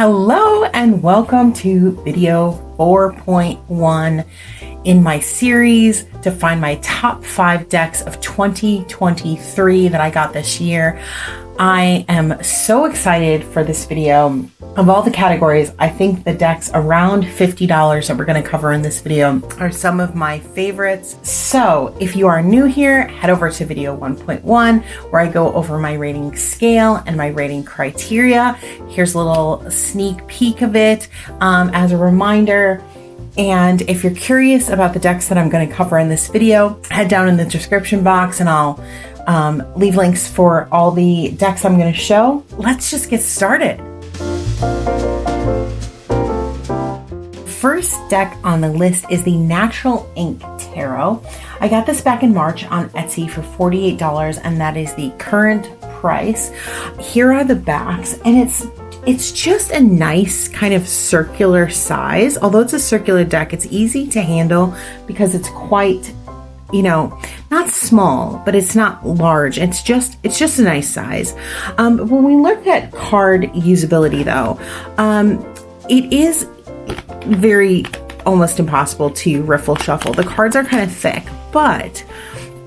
Hello and welcome to video 4.1 in my series to find my top 5 decks of 2023 that I got this year. I am so excited for this video. Of all the categories, I think the decks around $50 that we're going to cover in this video are some of my favorites. So if you are new here, head over to video 1.1 where I go over my rating scale and my rating criteria. Here's a little sneak peek of it as a reminder. And if you're curious about the decks that I'm going to cover in this video, head down in the description box and I'll leave links for all the decks I'm going to show. Let's just get started. First deck on the list is the Natural Ink Tarot. I got this back in March on Etsy for $48 and that is the current price. Here are the backs and it's just a nice kind of circular size. Although it's a circular deck, it's easy to handle because it's quite, not small, but it's not large. It's just a nice size. When we look at card usability though, it is very almost impossible to riffle shuffle. The cards are kind of thick, but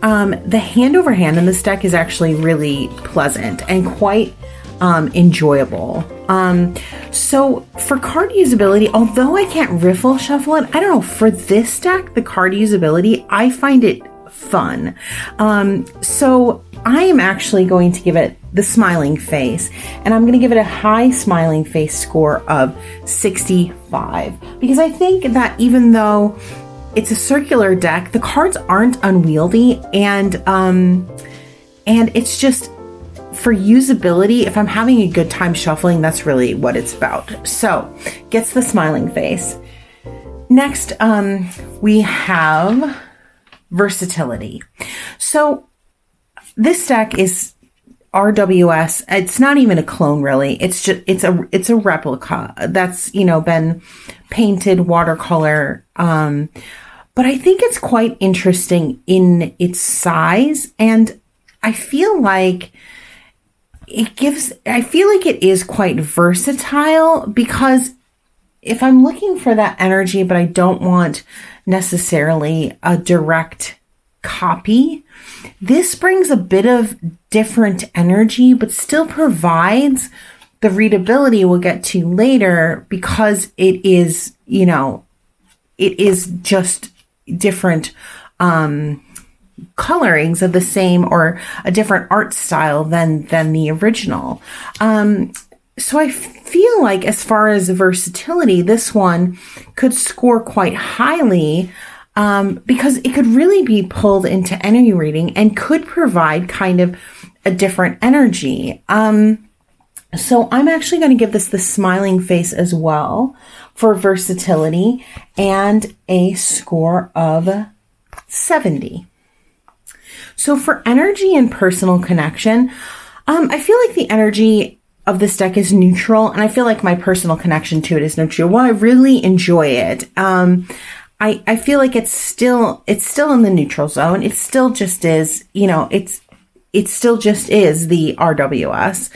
the hand over hand in this deck is actually really pleasant and quite enjoyable. So for card usability, although I can't riffle shuffle it, I don't know, for this deck, the card usability, I find it fun. So I am actually going to give it the smiling face, and I'm going to give it a high smiling face score of 65 because I think that even though it's a circular deck, the cards aren't unwieldy and it's just for usability. If I'm having a good time shuffling, that's really what it's about. So gets the smiling face. Next, we have versatility. So this deck is RWS. It's not even a clone really. It's a replica that's, been painted watercolor. But I think it's quite interesting in its size. And I feel like it is quite versatile because if I'm looking for that energy, but I don't want necessarily a direct copy, this brings a bit of different energy, but still provides the readability we'll get to later because it is, it is just different colorings of the same or a different art style than the original. So I feel like as far as versatility, this one could score quite highly because it could really be pulled into any reading and could provide kind of a different energy. So I'm actually going to give this the smiling face as well for versatility and a score of 70. So for energy and personal connection, I feel like the energy of this deck is neutral, and I feel like my personal connection to it is neutral. Well, I really enjoy it. I feel like it's still in the neutral zone. It still just is, it still just is the RWS.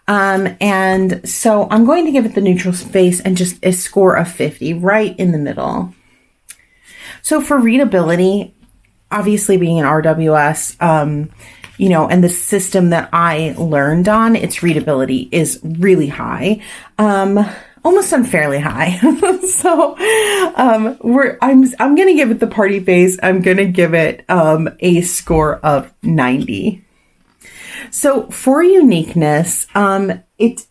And so I'm going to give it the neutral space and just a score of 50, right in the middle. So for readability, obviously being an RWS, and the system that I learned on, its readability is really high, almost unfairly high. So, I'm going to give it the party face. I'm going to give it, a score of 90. So for uniqueness, it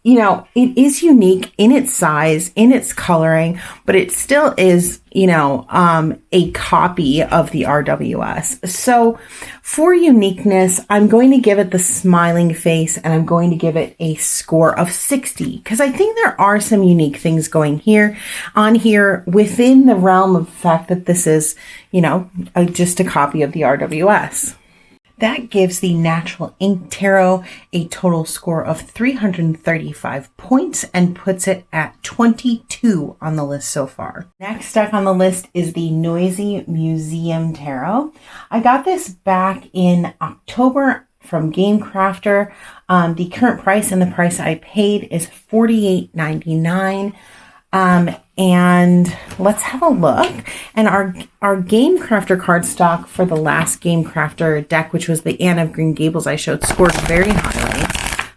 is unique in its size, in its coloring, but it still is, a copy of the RWS. So for uniqueness, I'm going to give it the smiling face and I'm going to give it a score of 60 because I think there are some unique things going on here within the realm of the fact that this is, just a copy of the RWS. That gives the Natural Ink Tarot a total score of 335 points and puts it at 22 on the list so far. Next deck on the list is the Noisy Museum Tarot. I got this back in October from Game Crafter. The current price and the price I paid is $48.99. And let's have a look. And our Game Crafter cardstock for the last Game Crafter deck, which was the Anne of Green Gables I showed, scored very highly.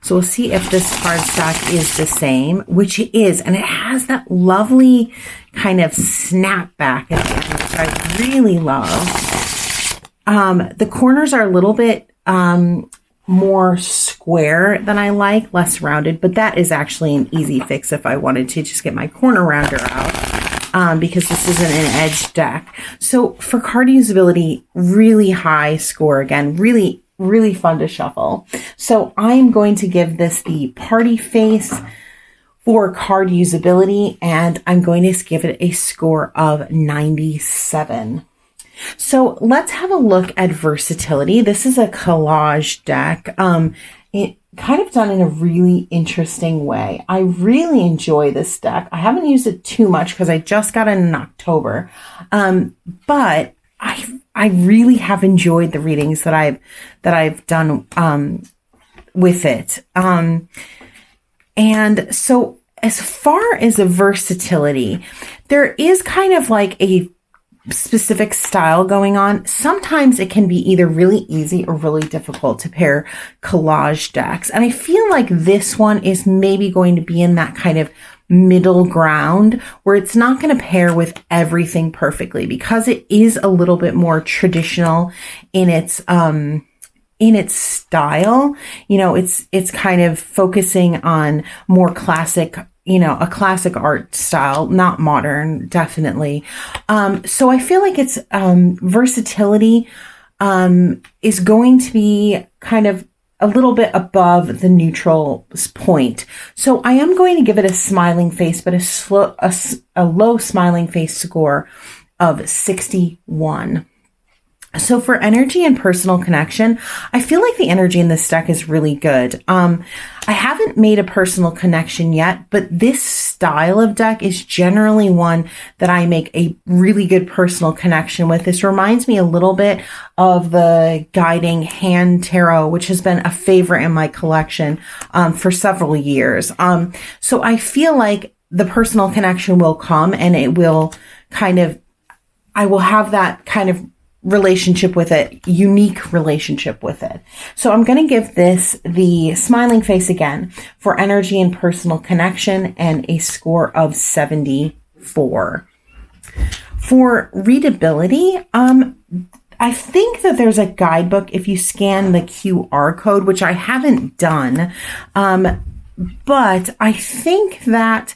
So we'll see if this cardstock is the same, which it is. And it has that lovely kind of snapback at the end, which I really love. The corners are a little bit more square than I like, less rounded, but that is actually an easy fix if I wanted to just get my corner rounder out, because this isn't an edge deck. So for card usability, really high score again, really, really fun to shuffle. So I'm going to give this the party face for card usability, and I'm going to give it a score of 97. So let's have a look at versatility. This is a collage deck. It kind of done in a really interesting way. I really enjoy this deck. I haven't used it too much because I just got it in October. But I really have enjoyed the readings that I've done with it. And so as far as the versatility, there is kind of like a specific style going on. Sometimes it can be either really easy or really difficult to pair collage decks. And I feel like this one is maybe going to be in that kind of middle ground where it's not going to pair with everything perfectly, because it is a little bit more traditional in its style. You know, it's kind of focusing on more classic, you know, a classic art style, not modern, definitely. So I feel like its versatility is going to be kind of a little bit above the neutral point. So I am going to give it a smiling face, but a low smiling face score of 61. So for energy and personal connection, I feel like the energy in this deck is really good. I haven't made a personal connection yet, but this style of deck is generally one that I make a really good personal connection with. This reminds me a little bit of the Guiding Hand Tarot, which has been a favorite in my collection for several years. So I feel like the personal connection will come, and it will I will have that kind of relationship with it, unique relationship with it. So I'm going to give this the smiling face again for energy and personal connection, and a score of 74. For readability, I think that there's a guidebook if you scan the QR code, which I haven't done. But I think that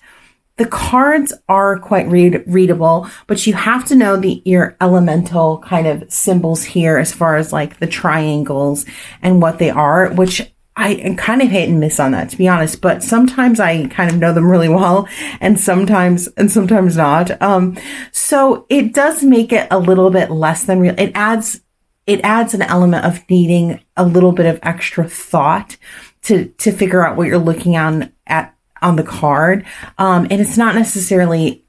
the cards are quite readable, but you have to know your elemental kind of symbols here, as far as like the triangles and what they are, which I kind of hit and miss on that, to be honest. But sometimes I kind of know them really well, and sometimes not. So it does make it a little bit less than real. It adds an element of needing a little bit of extra thought to figure out what you're looking on the card. And it's not necessarily,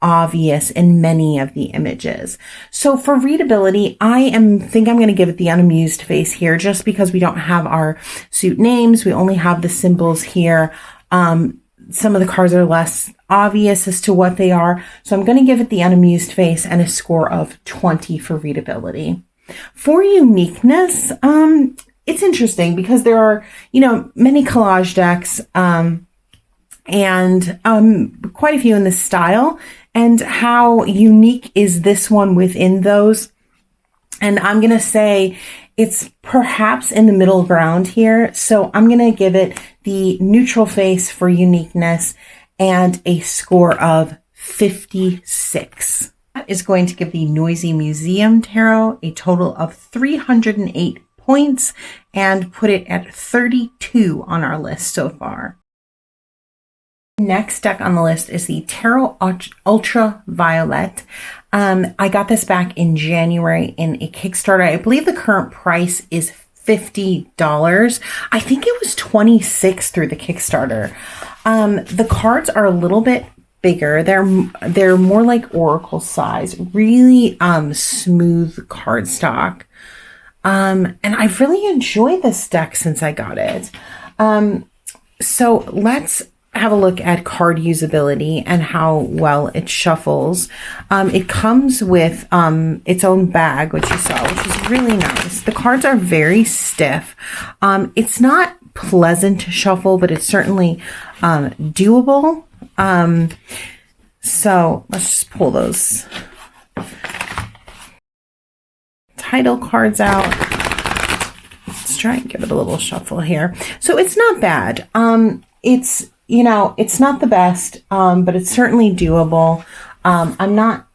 obvious in many of the images. So for readability, I think I'm going to give it the unamused face here, just because we don't have our suit names. We only have the symbols here. Some of the cards are less obvious as to what they are. So I'm going to give it the unamused face and a score of 20 for readability. For uniqueness, it's interesting because there are, many collage decks, and quite a few in this style, and how unique is this one within those? And I'm going to say it's perhaps in the middle ground here. So I'm going to give it the neutral face for uniqueness and a score of 56. That is going to give the Noisy Museum Tarot a total of 308 points and put it at 32 on our list so far. Next deck on the list is the Tarot Ultra Violet. I got this back in January in a Kickstarter. I believe the current price is $50. I think it was $26 through the Kickstarter. The cards are a little bit bigger. They're more like oracle size, really smooth cardstock. And I've really enjoyed this deck since I got it. So let's have a look at card usability and how well it shuffles. It comes with its own bag, which you saw, which is really nice. The cards are very stiff. It's not pleasant to shuffle, but it's certainly doable. So let's just pull those title cards out. Let's try and give it a little shuffle here. So it's not bad. It's, you know, it's not the best, but it's certainly doable. I'm not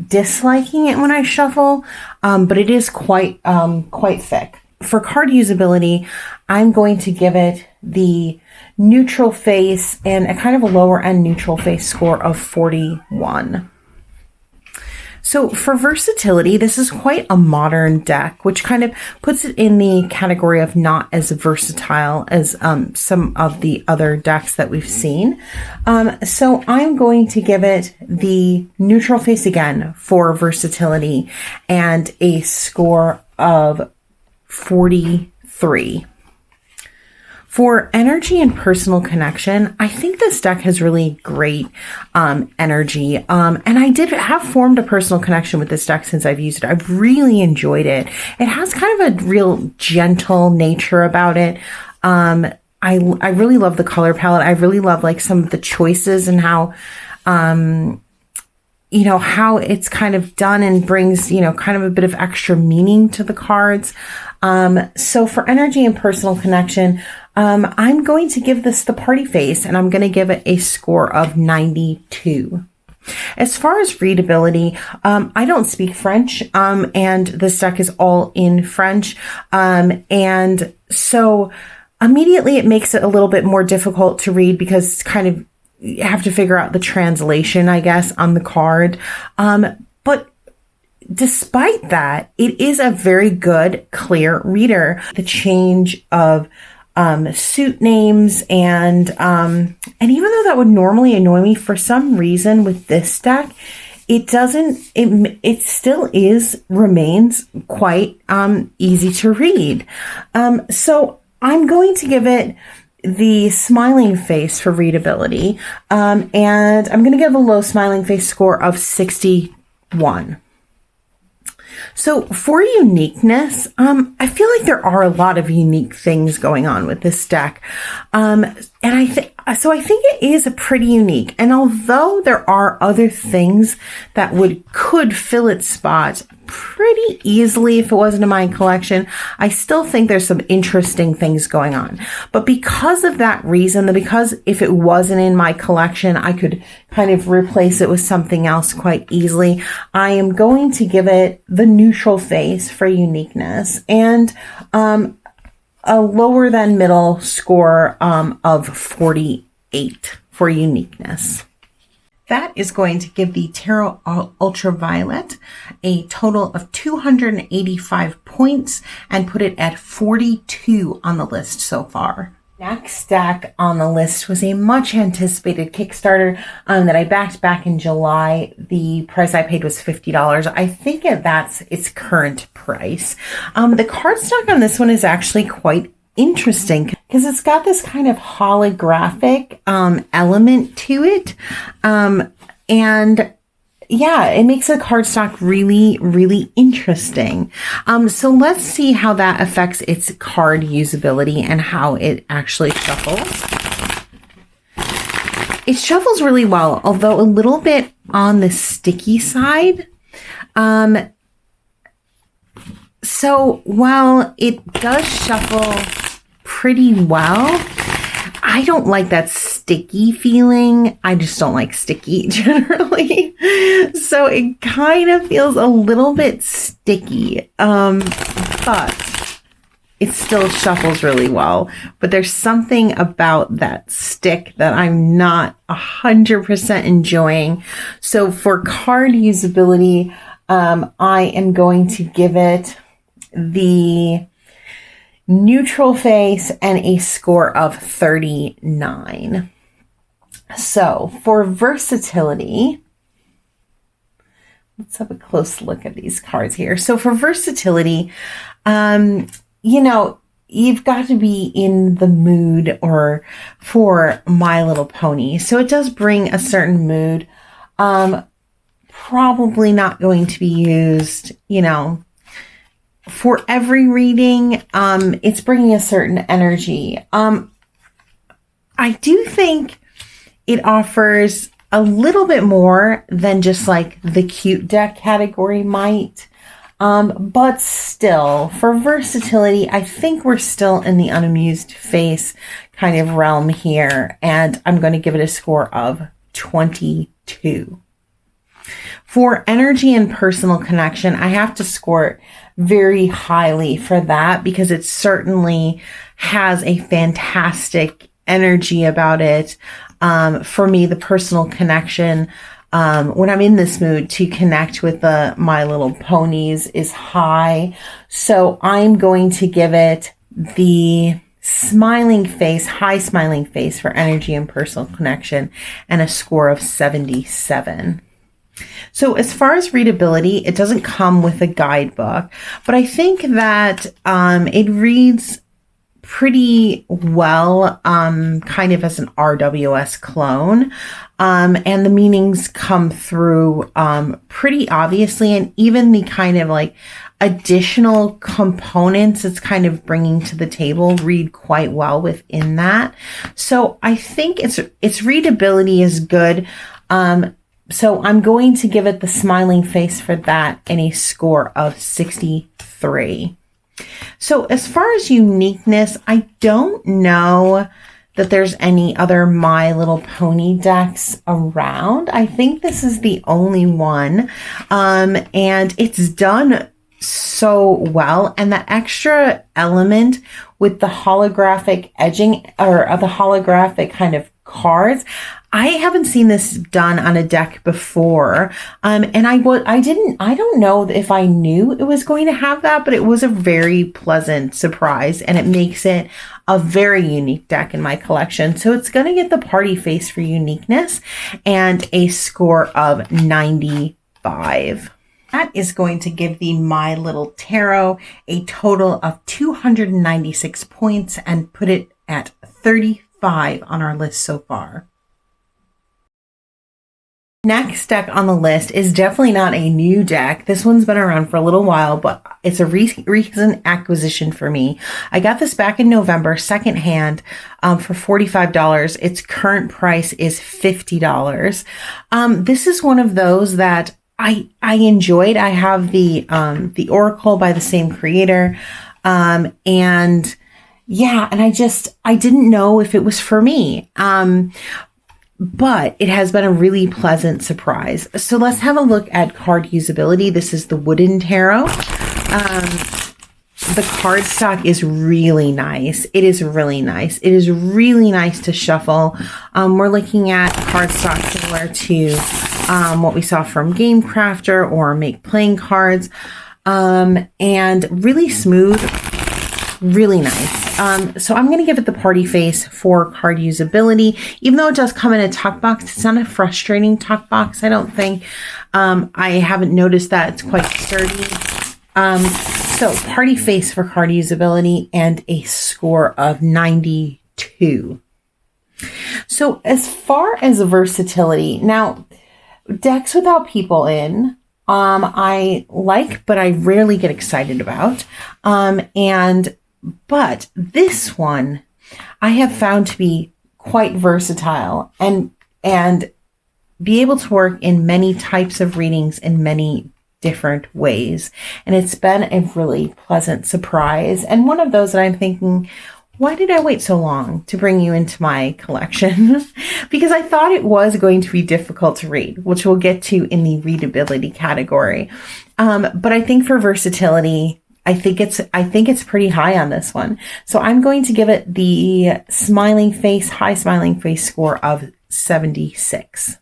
disliking it when I shuffle, but it is quite thick. For card usability, I'm going to give it the neutral face and a kind of a lower end neutral face score of 41. So for versatility, this is quite a modern deck, which kind of puts it in the category of not as versatile as some of the other decks that we've seen. So I'm going to give it the neutral face again for versatility and a score of 43. For energy and personal connection, I think this deck has really great energy. And I did have formed a personal connection with this deck since I've used it. I've really enjoyed it. It has kind of a real gentle nature about it. I really love the color palette. I really love like some of the choices and how, you know, how it's kind of done and brings, you know, kind of a bit of extra meaning to the cards. So for energy and personal connection, I'm going to give this the party face, and I'm going to give it a score of 92. As far as readability, I don't speak French, and this deck is all in French. And so immediately it makes it a little bit more difficult to read because it's kind of, you have to figure out the translation, I guess, on the card. But despite that, it is a very good, clear reader. The change of suit names and even though that would normally annoy me, for some reason with this deck, it doesn't, it still remains quite easy to read. So I'm going to give it the smiling face for readability, and I'm going to give a low smiling face score of 61. So for uniqueness, I feel like there are a lot of unique things going on with this deck. And I think it is pretty unique. And although there are other things that could fill its spot pretty easily if it wasn't in my collection, I still think there's some interesting things going on. But because of that reason, because if it wasn't in my collection, I could kind of replace it with something else quite easily, I am going to give it the neutral face for uniqueness and a lower than middle score of 48 for uniqueness. That is going to give the Tarot Ultraviolet a total of 285 points and put it at 42 on the list so far. Next deck on the list was a much anticipated Kickstarter that I backed back in July. The price I paid was $50. I think that's its current price. The cardstock on this one is actually quite interesting because it's got this kind of holographic element to it. And yeah, it makes the cardstock really, really interesting. So let's see how that affects its card usability and how it actually shuffles. It shuffles really well, although a little bit on the sticky side. So while it does shuffle pretty well, I don't like that sticky feeling. I just don't like sticky generally. So it kind of feels a little bit sticky, but it still shuffles really well. But there's something about that stick that I'm not 100% enjoying. So for card usability, I am going to give it the neutral face and a score of 39. So for versatility, let's have a close look at these cards here. So for versatility, You know, you've got to be in the mood or for My Little Pony. So it does bring a certain mood. Probably not going to be used, you know, for every reading. It's bringing a certain energy. I do think it offers a little bit more than just like the cute deck category might. But still, for versatility, I think we're still in the unamused face kind of realm here. And I'm going to give it a score of 22. For energy and personal connection, I have to score it very highly for that because it certainly has a fantastic energy about it. For me, the personal connection, when I'm in this mood to connect with the My Little Ponies is high. So I'm going to give it the smiling face, high smiling face for energy and personal connection, and a score of 77. So as far as readability, it doesn't come with a guidebook, but I think that it reads pretty well, kind of as an RWS clone. And the meanings come through pretty obviously, and even the kind of like additional components it's kind of bringing to the table read quite well within that. So I think its readability is good. So I'm going to give it the smiling face for that and a score of 63. So as far as uniqueness, I don't know that there's any other My Little Pony decks around. I think this is the only one. And it's done so well. And that extra element with the holographic edging or the holographic kind of cards, I haven't seen this done on a deck before. And I don't know if I knew it was going to have that, but it was a very pleasant surprise and it makes it a very unique deck in my collection. So it's going to get the party face for uniqueness and a score of 95. That is going to give the My Little Tarot a total of 296 points and put it at 35 on our list so far. Next deck on the list is definitely not a new deck. This one's been around for a little while, but it's a recent acquisition for me. I got this back in November, secondhand, for $45. Its current price is $50. This is one of those that I enjoyed. I have the Oracle by the same creator. And I didn't know if it was for me. But it has been a really pleasant surprise. So let's have a look at card usability. This is the Wooden Tarot. The card stock is really nice. It is really nice. It is really nice to shuffle. We're looking at card stock similar to what we saw from Game Crafter or Make Playing Cards. And really smooth, really nice. So I'm going to give it the party face for card usability. Even though it does come in a tuck box, it's not a frustrating tuck box, I don't think. I haven't noticed that. It's quite sturdy. So party face for card usability and a score of 92. So as far as versatility, now decks without people in, I like, but I rarely get excited about. But this one I have found to be quite versatile and be able to work in many types of readings in many different ways. And it's been a really pleasant surprise. And one of those that I'm thinking, why did I wait so long to bring you into my collection? Because I thought it was going to be difficult to read, which we'll get to in the readability category. But I think for versatility, I think it's pretty high on this one. So I'm going to give it the high smiling face score of 76.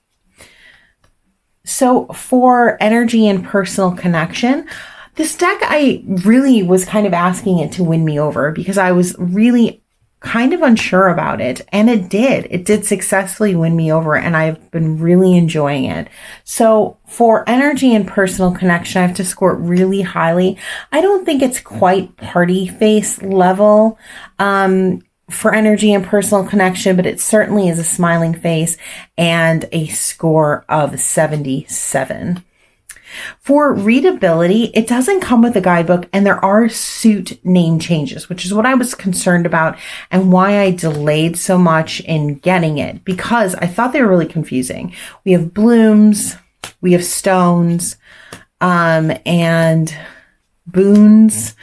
So for energy and personal connection, this deck, I really was kind of asking it to win me over because I was really kind of unsure about it, and it did successfully win me over, and I've been really enjoying it. So for energy and personal connection, I have to score it really highly. I don't think it's quite party face level for energy and personal connection, but it certainly is a smiling face and a score of 77. For readability, it doesn't come with a guidebook, and there are suit name changes, which is what I was concerned about and why I delayed so much in getting it, because I thought they were really confusing. We have blooms, we have stones, and boons.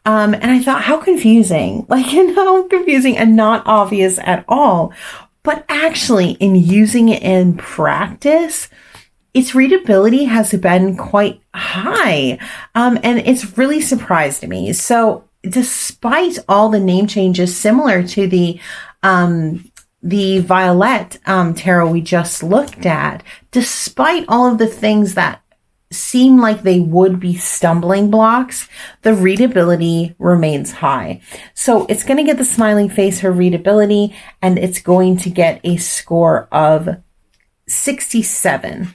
And I thought, how confusing, how confusing and not obvious at all. But actually, in using it in practice, its readability has been quite high, and it's really surprised me. So despite all the name changes similar to the Violet tarot we just looked at, despite all of the things that seem like they would be stumbling blocks, the readability remains high. So it's going to get the smiling face for readability, and it's going to get a score of 67.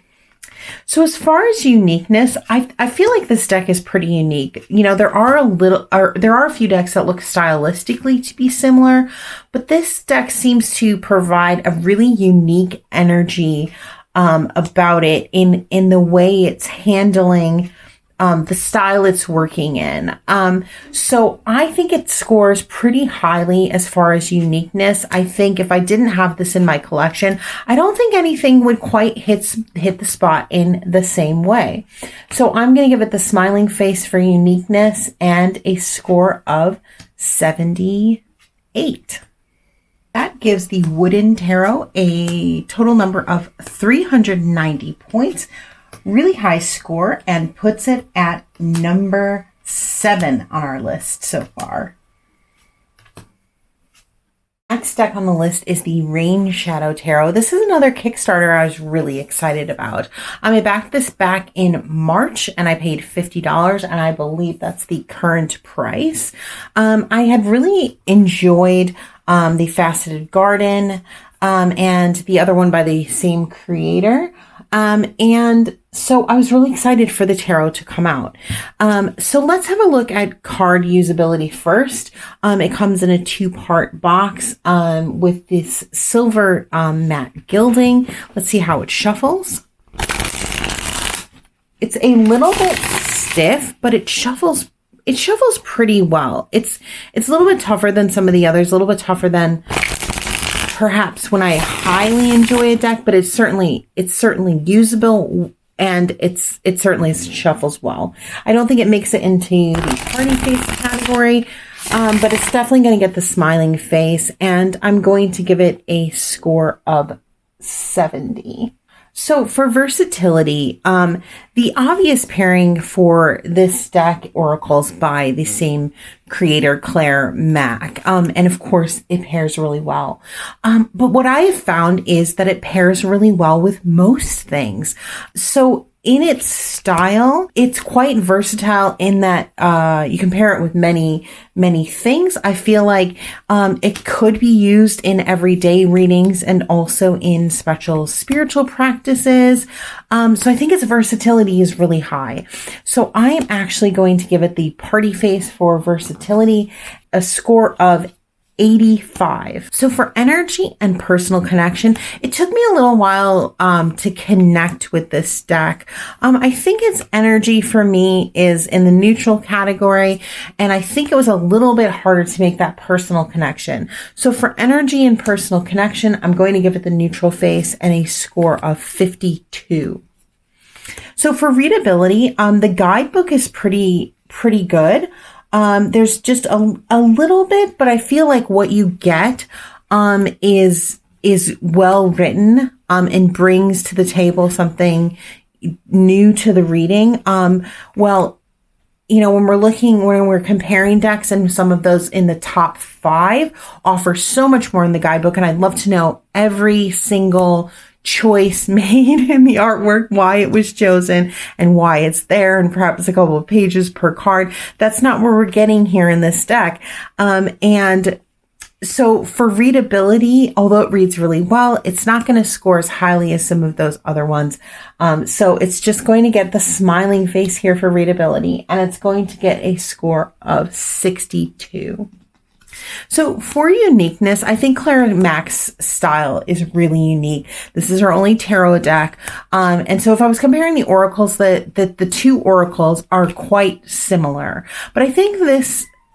So as far as uniqueness, I feel like this deck is pretty unique. There are a few decks that look stylistically to be similar, but this deck seems to provide a really unique energy about it in the way it's handling the style it's working in. So I think it scores pretty highly as far as uniqueness. I think if I didn't have this in my collection, I don't think anything would quite hit the spot in the same way. So I'm going to give it the smiling face for uniqueness and a score of 78. That gives the Wooden Tarot a total number of 390 points. Really high score, and puts it at number 7 on our list so far. Next deck on the list is the RainShadow Tarot. This is another Kickstarter I was really excited about. I backed this back in March, and I paid $50, and I believe that's the current price. I had really enjoyed the Faceted Garden and the other one by the same creator. And so I was really excited for the tarot to come out. So let's have a look at card usability first. It comes in a 2-part box with this silver matte gilding. Let's see how it shuffles. It's a little bit stiff, but it shuffles pretty well. It's a little bit tougher than some of the others, a little bit tougher than perhaps when I highly enjoy a deck, but it's certainly usable, and it certainly shuffles well. I don't think it makes it into the party face category, but it's definitely going to get the smiling face, and I'm going to give it a score of 70. So for versatility, the obvious pairing for this deck, Oracles by the same creator, Claire Mack. And of course, it pairs really well. But what I have found is that it pairs really well with most things. So in its style, it's quite versatile in that you can pair it with many, many things. I feel like it could be used in everyday readings and also in special spiritual practices. So I think its versatility is really high. So I am actually going to give it the party face for versatility, a score of 85. So for energy and personal connection, it took me a little while to connect with this deck. I think its energy for me is in the neutral category, and I think it was a little bit harder to make that personal connection. So for energy and personal connection, I'm going to give it the neutral face and a score of 52. So for readability, the guidebook is pretty good. There's just a little bit, but I feel like what you get is well written and brings to the table something new to the reading. When we're comparing decks, and some of those in the top 5 offer so much more in the guidebook, and I'd love to know every single choice made in the artwork, why it was chosen and why it's there, and perhaps a couple of pages per card. That's not what we're getting here in this deck. And So for readability, although it reads really well, it's not going to score as highly as some of those other ones. So it's just going to get the smiling face here for readability, and it's going to get a score of 62. So for uniqueness, I think Clara Mac's style is really unique. This is her only tarot deck. And so if I was comparing the oracles, the two oracles are quite similar. But I think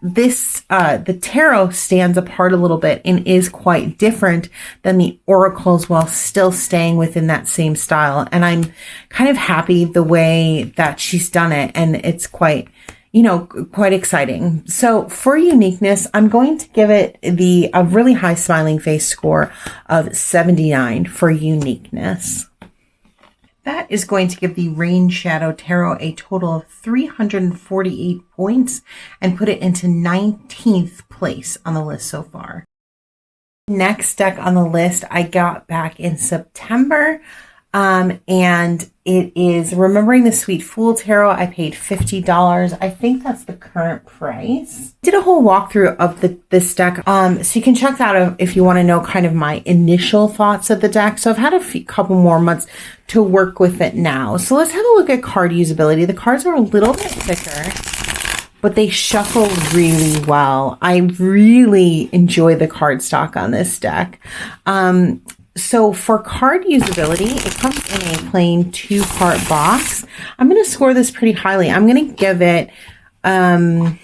the tarot stands apart a little bit and is quite different than the oracles while still staying within that same style. And I'm kind of happy the way that she's done it. And it's quite exciting. So for uniqueness, I'm going to give it a really high smiling face score of 79 for uniqueness. That is going to give the RainShadow Tarot a total of 348 points and put it into 19th place on the list so far. Next deck on the list I got back in September. And it is Remembering the Sweet Fool Tarot. I paid $50. I think that's the current price. Did a whole walkthrough of this deck. So you can check that out if you want to know kind of my initial thoughts of the deck. So I've had a couple more months to work with it now. So let's have a look at card usability. The cards are a little bit thicker, but they shuffle really well. I really enjoy the cardstock on this deck. So for card usability, it comes in a plain 2-part box. I'm going to score this pretty highly. I'm going to give it, I'm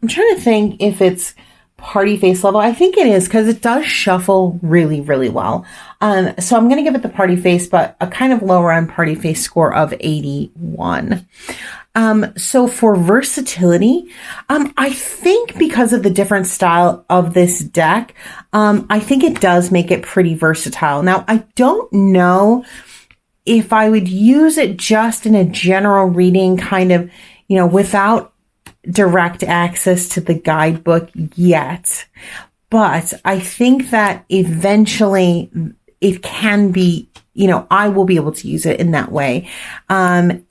trying to think if it's party face level. I think it is because it does shuffle really, really well. So I'm going to give it the party face, but a kind of lower end party face score of 81. So for versatility, I think because of the different style of this deck, I think it does make it pretty versatile. Now, I don't know if I would use it just in a general reading kind of, without direct access to the guidebook yet. But I think that eventually it can be, I will be able to use it in that way. And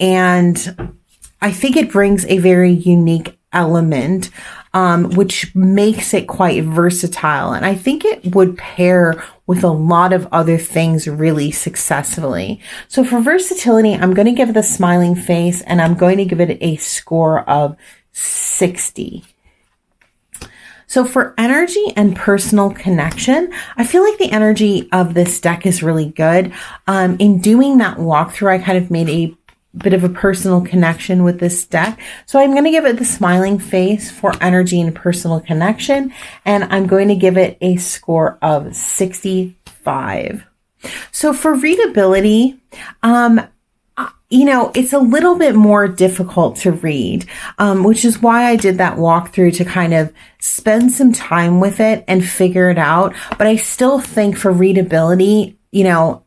I think it brings a very unique element, which makes it quite versatile. And I think it would pair with a lot of other things really successfully. So for versatility, I'm going to give it the smiling face, and I'm going to give it a score of 60. So for energy and personal connection, I feel like the energy of this deck is really good. In doing that walkthrough, I kind of made a bit of a personal connection with this deck. So I'm going to give it the smiling face for energy and personal connection, and I'm going to give it a score of 65. So for readability, it's a little bit more difficult to read, which is why I did that walkthrough to kind of spend some time with it and figure it out. But I still think for readability,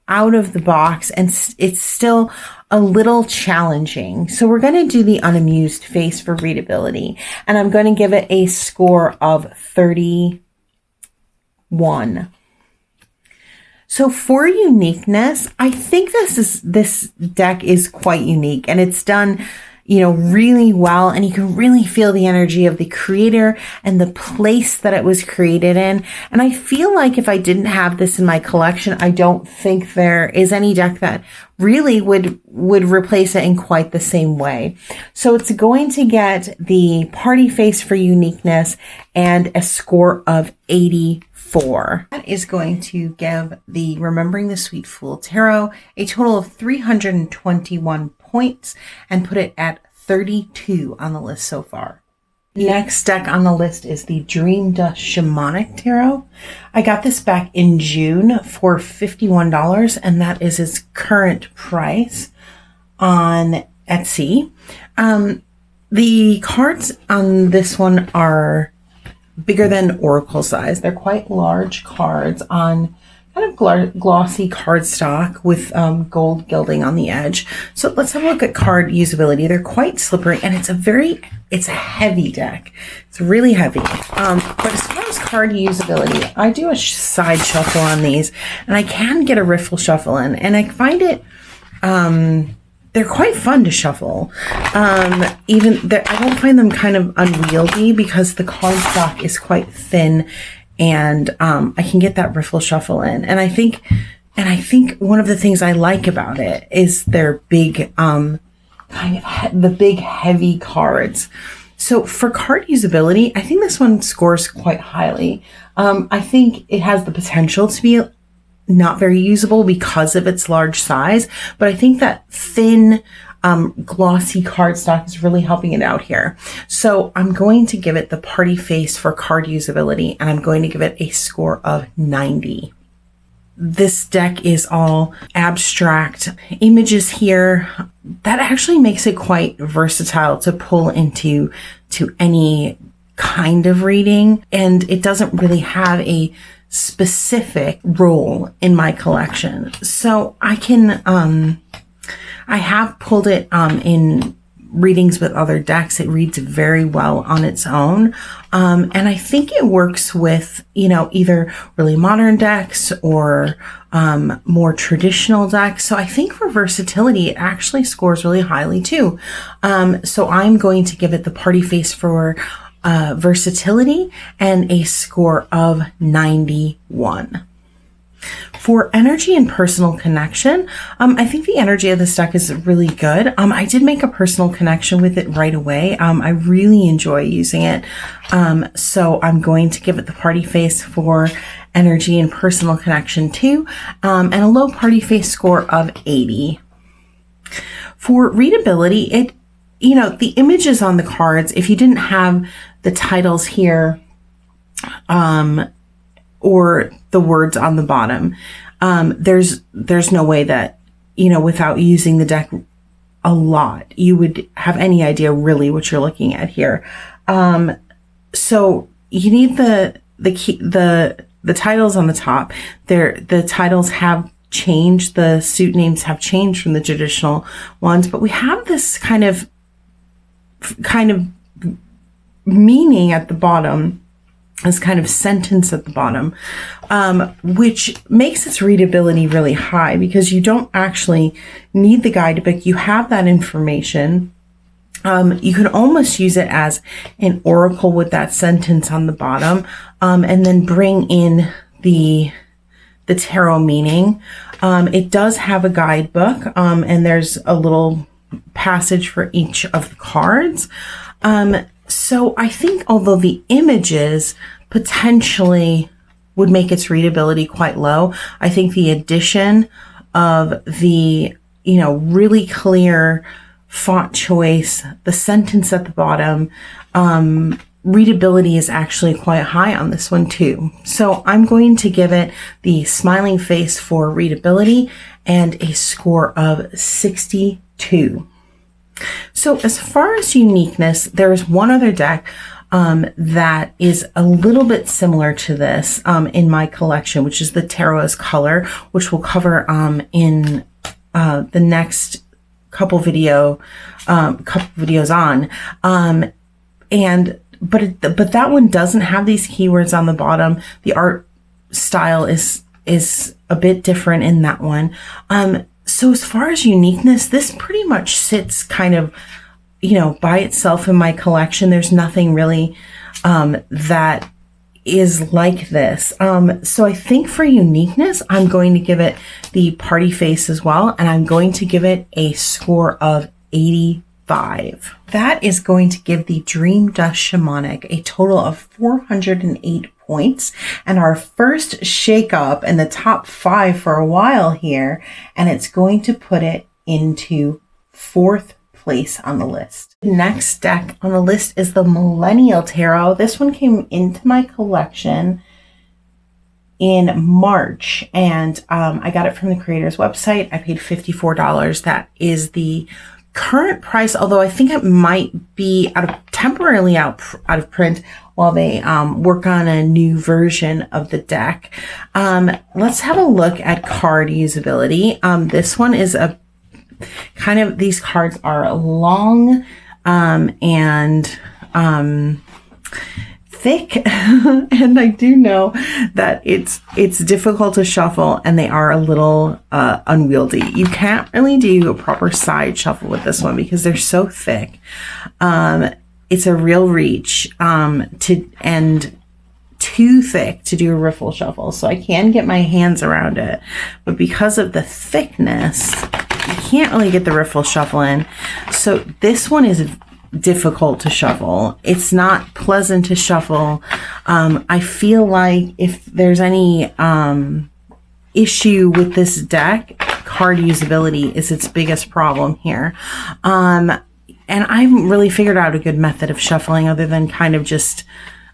out of the box, and it's still a little challenging. So we're going to do the unamused face for readability, and I'm going to give it a score of 31. So for uniqueness, I think this deck is quite unique, and it's done, really well, and you can really feel the energy of the creator and the place that it was created in. And I feel like if I didn't have this in my collection, I don't think there is any deck that really would replace it in quite the same way. So it's going to get the party face for uniqueness and a score of 84. That is going to give the Remembering the Sweet Fool Tarot a total of 321 points and put it at 32 on the list so far. Next deck on the list is the Dream Dust Shamanic Tarot. I got this back in June for $51, and that is its current price on Etsy. The cards on this one are bigger than oracle size. They're quite large cards on kind of glossy cardstock with gold gilding on the edge. So let's have a look at card usability. They're quite slippery, and it's a heavy deck. It's really heavy. But as far as card usability, I do a side shuffle on these, and I can get a riffle shuffle in, and I find it they're quite fun to shuffle. I don't find them kind of unwieldy because the cardstock is quite thin and I can get that riffle shuffle in. And I think one of the things I like about it is their big, the big heavy cards. So for card usability, I think this one scores quite highly. I think it has the potential to be not very usable because of its large size, but I think that thin, glossy cardstock is really helping it out here. So I'm going to give it the party face for card usability, and I'm going to give it a score of 90. This deck is all abstract images here. That actually makes it quite versatile to pull into any kind of reading, and it doesn't really have a specific role in my collection. So I can I have pulled it in readings with other decks. It reads very well on its own. And I think it works with, either really modern decks or more traditional decks. So I think for versatility, it actually scores really highly too. So I'm going to give it the party face for versatility and a score of 91. For energy and personal connection, I think the energy of this deck is really good. I did make a personal connection with it right away. I really enjoy using it. So I'm going to give it the party face for energy and personal connection too, and a low party face score of 80. For readability, the images on the cards, if you didn't have the titles here, or the words on the bottom, there's no way that, without using the deck a lot, you would have any idea really what you're looking at here. So you need the titles on the top. The titles have changed. The suit names have changed from the traditional ones, but we have this kind of meaning at the bottom, this kind of sentence at the bottom, which makes its readability really high because you don't actually need the guidebook. You have that information. You can almost use it as an oracle with that sentence on the bottom, and then bring in the tarot meaning. It does have a guidebook, and there's a little passage for each of the cards. So I think although the images potentially would make its readability quite low, I think the addition of the, really clear font choice, the sentence at the bottom, readability is actually quite high on this one too. So I'm going to give it the smiling face for readability and a score of 62. So as far as uniqueness, there's one other deck that is a little bit similar to this in my collection, which is the Tarot as Color, which we'll cover in the next couple videos on. But that one doesn't have these keywords on the bottom. The art style is a bit different in that one. So as far as uniqueness, this pretty much sits kind of, by itself in my collection. There's nothing really that is like this. So I think for uniqueness, I'm going to give it the party face as well, and I'm going to give it a score of 85. That is going to give the Dream Dust Shamanic a total of 408 points, and our first shake up in the top 5 for a while here, and it's going to put it into 4th place on the list. The next deck on the list is the Millennial Tarot. This one came into my collection in March, and I got it from the creator's website. I paid $54. That is the current price, although I think it might be temporarily out of print while they work on a new version of the deck. Let's have a look at card usability. This one is these cards are long and thick, and I do know that it's difficult to shuffle, and they are a little unwieldy. You can't really do a proper side shuffle with this one because they're so thick. It's a real reach too thick to do a riffle shuffle, so I can get my hands around it. But because of the thickness, you can't really get the riffle shuffle in. So this one is difficult to shuffle. It's not pleasant to shuffle. I feel like if there's any issue with this deck, card usability is its biggest problem here. And I haven't really figured out a good method of shuffling other than kind of just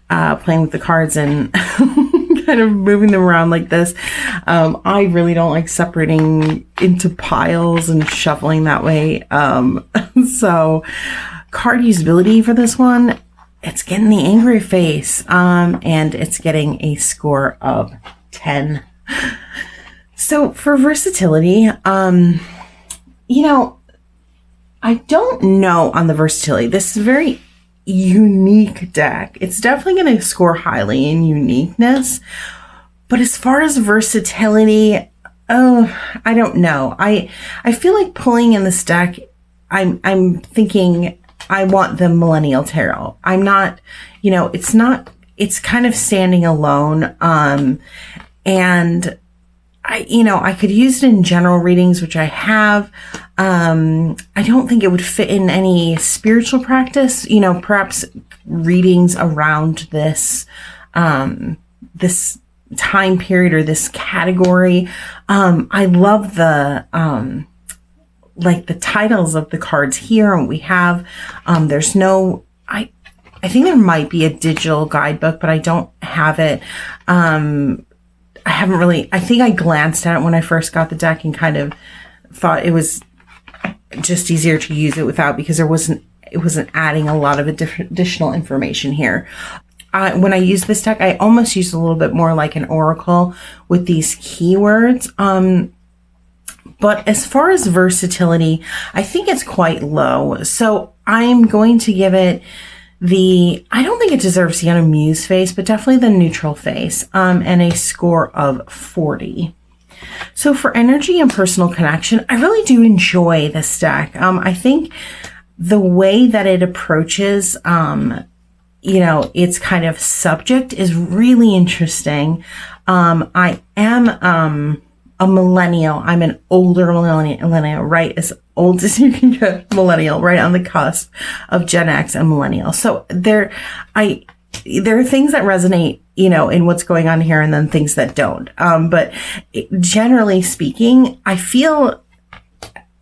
playing with the cards and kind of moving them around like this. I really don't like separating into piles and shuffling that way. So card usability for this one, it's getting the angry face, and it's getting a score of 10. So for versatility, you know, I don't know on the versatility. This is a very unique deck. It's definitely going to score highly in uniqueness. But as far as versatility, I don't know. I feel like pulling in this deck, I'm thinking I want the Millennial Tarot. I'm not, you know, it's kind of standing alone. And I could use it in general readings, which I have. I don't think it would fit in any spiritual practice, you know, perhaps readings around this, this time period or this category. I love the, like the titles of the cards here, and we have, there's no, I think there might be a digital guidebook, but I don't have it. I haven't really, I think I glanced at it when I first got the deck and kind of thought it was just easier to use it without, because it wasn't adding a lot of additional information here. When I use this deck, I almost use a little bit more like an oracle with these keywords. But as far as versatility, I think it's quite low. So I'm going to give it I don't think it deserves the unamused face, but definitely the neutral face, and a score of 40. So for energy and personal connection, I really do enjoy this deck. I think the way that it approaches, you know, its kind of subject is really interesting. I am, a millennial. I'm an older millennial, right? As old as you can get, millennial, right on the cusp of Gen X and millennial. So there are things that resonate, you know, in what's going on here, and then things that don't. But generally speaking, I feel,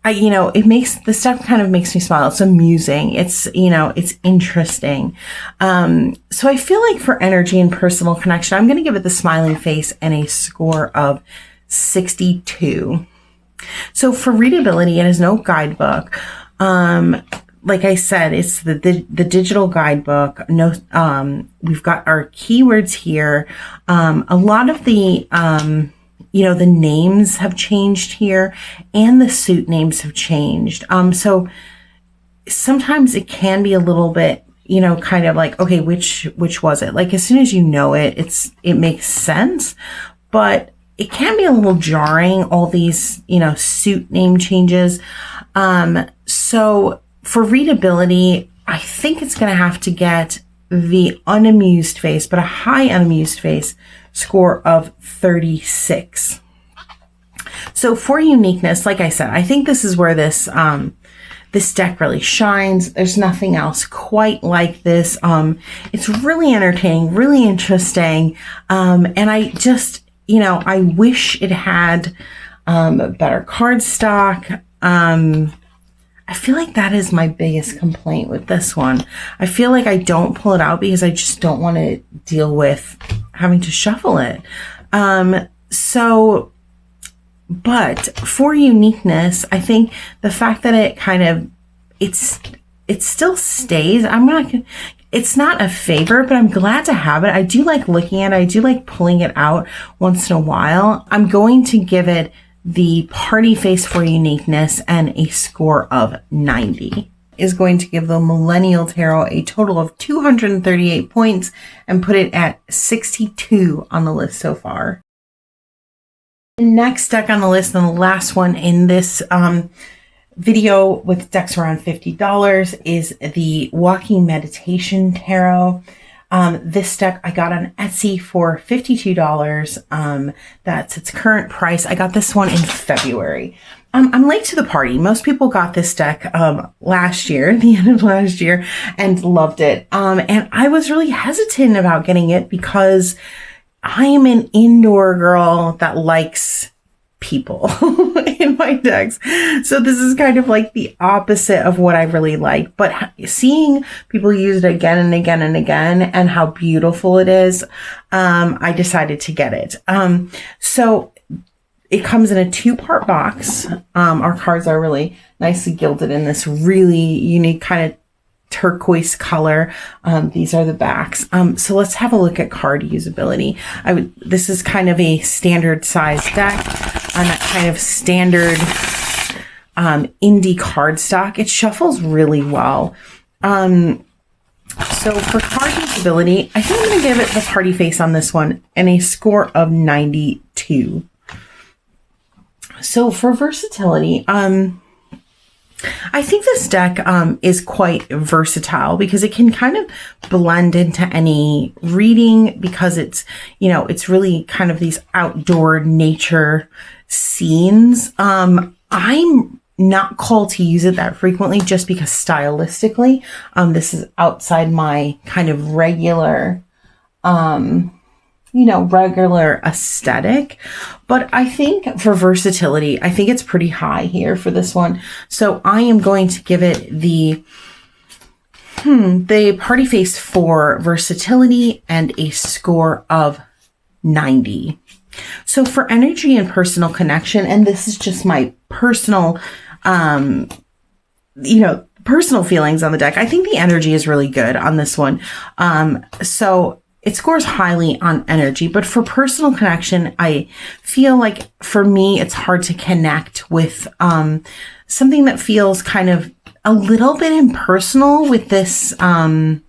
you know, this stuff kind of makes me smile. It's amusing. It's, you know, it's interesting. So I feel like for energy and personal connection, I'm going to give it the smiling face and a score of 62. So for readability, it has no guidebook. Like I said, it's the digital guidebook. No, we've got our keywords here. A lot of the, you know, the names have changed here, and the suit names have changed. So sometimes it can be a little bit, you know, kind of like, okay, which was it? Like as soon as you know it, it makes sense, but it can be a little jarring, all these, you know, suit name changes. So for readability, I think it's going to have to get the unamused face, but a high unamused face score of 36. So for uniqueness, like I said, I think this is where this, this deck really shines. There's nothing else quite like this. It's really entertaining, really interesting. And I just, you know, I wish it had better card stock. I feel like that is my biggest complaint with this one. I feel like I don't pull it out because I just don't want to deal with having to shuffle it. But for uniqueness, I think the fact that it kind of, it still stays. It's not a favorite, but I'm glad to have it. I do like looking at it. I do like pulling it out once in a while. I'm going to give it the party face for uniqueness and a score of 90. Is going to give the Millennial Tarot a total of 238 points and put it at 62 on the list so far. The next deck on the list, and the last one in this video with decks around $50, is the Walking Meditation Tarot. This deck I got on Etsy for $52. That's its current price. I got this one in February. I'm late to the party. Most people got this deck last year, the end of last year, and loved it. And I was really hesitant about getting it because I am an indoor girl that likes people in my decks. So this is kind of like the opposite of what I really like. But seeing people use it again and again and again and how beautiful it is, I decided to get it. So it comes in a 2-part box. Our cards are really nicely gilded in this really unique kind of turquoise color. These are the backs. So let's have a look at card usability. This is kind of a standard size deck on that kind of standard indie cardstock. It shuffles really well. So for card usability, I think I'm going to give it the party face on this one and a score of 92. So for versatility, I think this deck is quite versatile because it can kind of blend into any reading because it's, you know, it's really kind of these outdoor nature scenes. I'm not called to use it that frequently just because stylistically, this is outside my kind of regular, regular aesthetic. But I think for versatility, I think it's pretty high here for this one. So I am going to give it the party face for versatility and a score of 90. So for energy and personal connection, and this is just my personal, personal feelings on the deck. I think the energy is really good on this one. So it scores highly on energy, but for personal connection, I feel like for me, it's hard to connect with something that feels kind of a little bit impersonal with this, kind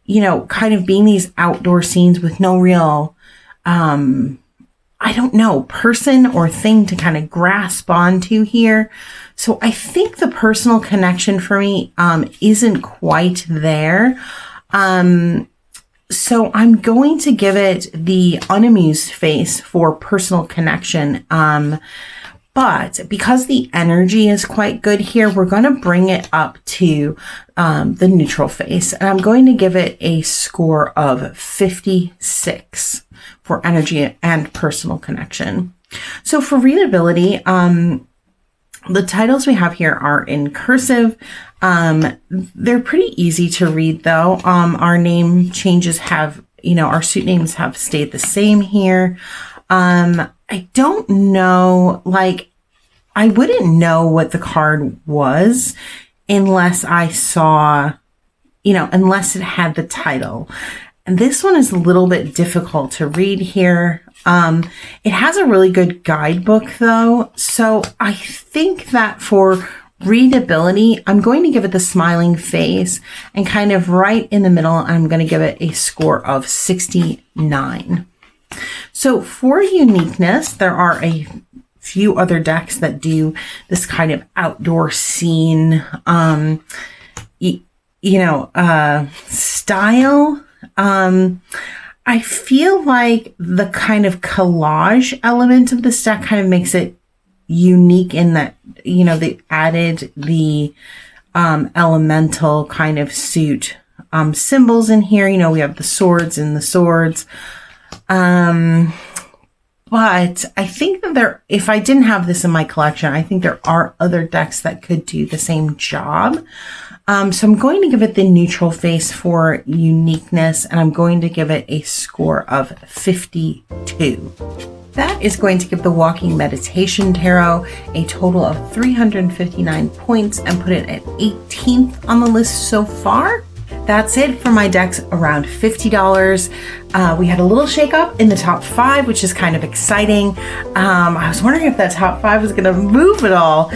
of being these outdoor scenes with no real, person or thing to kind of grasp onto here. So I think the personal connection for me isn't quite there. So I'm going to give it the unamused face for personal connection. But because the energy is quite good here, we're going to bring it up to the neutral face. And I'm going to give it a score of 56 for energy and personal connection. So for readability, the titles we have here are in cursive. They're pretty easy to read though. Our name changes our suit names have stayed the same here. I don't know, I wouldn't know what the card was unless I saw, unless it had the title. And this one is a little bit difficult to read here. It has a really good guidebook though. So I think that for readability, I'm going to give it the smiling face, and kind of right in the middle, I'm going to give it a score of 69. So for uniqueness, there are a few other decks that do this kind of outdoor scene, style. I feel like the kind of collage element of this deck kind of makes it unique in that, they added the elemental kind of suit symbols in here. We have the swords and the swords. But I think that if I didn't have this in my collection, I think there are other decks that could do the same job. So I'm going to give it the neutral face for uniqueness, and I'm going to give it a score of 52. That is going to give the Walking Meditation Tarot a total of 359 points and put it at 18th on the list so far. That's it for my decks around $50. We had a little shake up in the top 5, which is kind of exciting. I was wondering if that top 5 was going to move at all.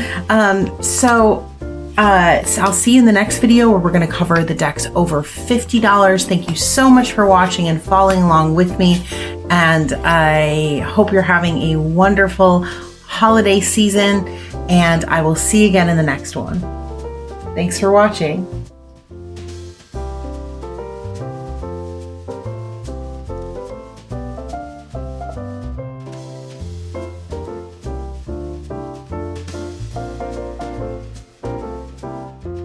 So I'll see you in the next video where we're going to cover the decks over $50. Thank you so much for watching and following along with me. And I hope you're having a wonderful holiday season, and I will see you again in the next one. Thanks for watching.